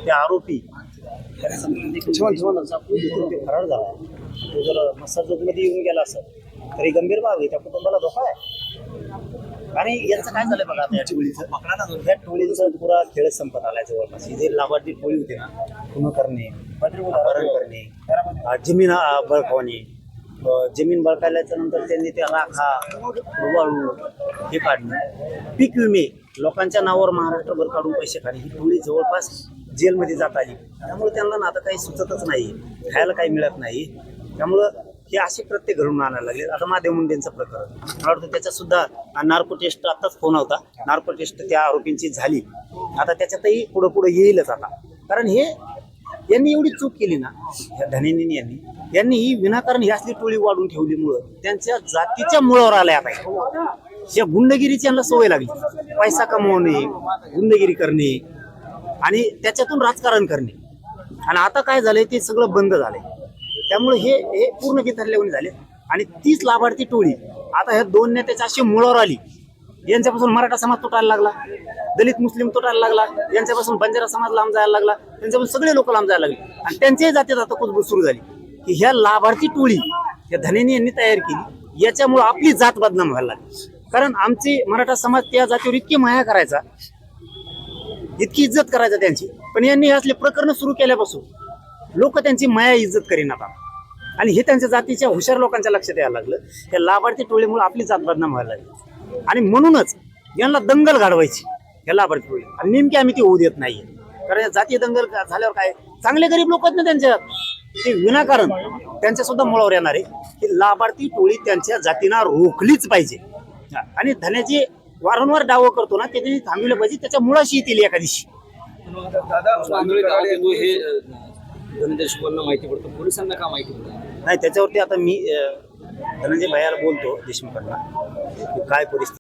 ते आरोपी फरार झाला. तो जर मसाजोगमध्ये येऊन गेला असं तरी गंभीर बाब आहे, त्या कुटुंबाला धोका आहे. आणि यांचं काय झालंय बघा आता या टोळीचं पुरा खेळ संपत आलाय जवळपास. ही जे लाभार्थी टोळी होती ना, खून करणे, अपहरण करणे, जमीन बळकावणे, जमीन बळकावल्याच्या नंतर त्यांनी ते राखा वाळू हे काढणं, पीक विमे लोकांच्या नावावर महाराष्ट्रभर काढून पैसे काढणे, ही टोळी जवळपास जेलमध्ये जात आली. त्यामुळे त्यांना ना आता काही सुचतच नाही, खायला काही मिळत नाही. त्यामुळं हे असे कृत्य घडून आणायला लागले. आता महादेव मुंडेंचं प्रकरण मला वाटतं त्याच्यात सुद्धा नार्को टेस्ट आताच फोन होता, नार्को टेस्ट त्या आरोपींची झाली. आता त्याच्यातही पुढं येईलच आता, कारण हे यांनी एवढी चूक केली ना धनेनी यांनी ही विनाकारण ही असली टोळी वाढून ठेवलीमुळं त्यांच्या जातीच्या मुळावर आल्या. आता या गुंडगिरीची यांना सवय लागली, पैसा कमवणे, गुंडगिरी करणे आणि त्याच्यातून राजकारण करणे. आणि आता काय झालंय ते सगळं बंद झालंय. त्यामुळे हे पूर्ण बिथरलेवणी झाले. आणि तीच लाभार्थी टोळी आता ह्या दोन नेत्याच्या अशी मुळावर आली. यांच्यापासून मराठा समाज तुटायला लागला, दलित मुस्लिम तुटायला लागला, यांच्यापासून बंजारा समाज लांब जायला लागला, त्यांच्यापासून सगळे लोक लांब जायला लागले. आणि त्यांच्याही जातीत आता कुजबूज सुरू झाली की ह्या लाभार्थी टोळी या धनेनी यांनी तयार केली. याच्यामुळे आपली जात बदनाम व्हायला लागली. कारण आमची मराठा समाज त्या जातीवर इतकी माया करायचा, इतकी इज्जत करायचा त्यांची, पण यांनी असले प्रकरण सुरू केल्यापासून लोक त्यांची माया इज्जत करीनात. आणि हे त्यांच्या जातीच्या हुशार लोकांच्या लक्षात यायला लागलं. या लाभार्थी टोळीमुळे आपली जात बदनाम व्हायला लागली. आणि म्हणूनच यांना दंगल घडवायची या लाभार्थी टोळी. आणि नेमकी आम्ही ती होऊ देत नाहीये. कारण या जाती दंगल झाल्यावर काय चांगले गरीब लोक आहेत ना त्यांच्या, ते विनाकारण त्यांच्या सुद्धा मुळावर येणार आहे की लाभार्थी टोळी त्यांच्या जातींना रोखलीच पाहिजे. आणि धन्याची वारंवार डाव करतो ना, ते त्यांनी थांबविलं पाहिजे. त्याच्या मुळाशी येतील एका दिवशी. धनंजय देशमुखांना माहिती पडतं, पोलिसांना का माहिती पडतं नाही. त्याच्यावरती आता मी धनंजय भैयाला बोलतो देशमुखांना, काय परिस्थिती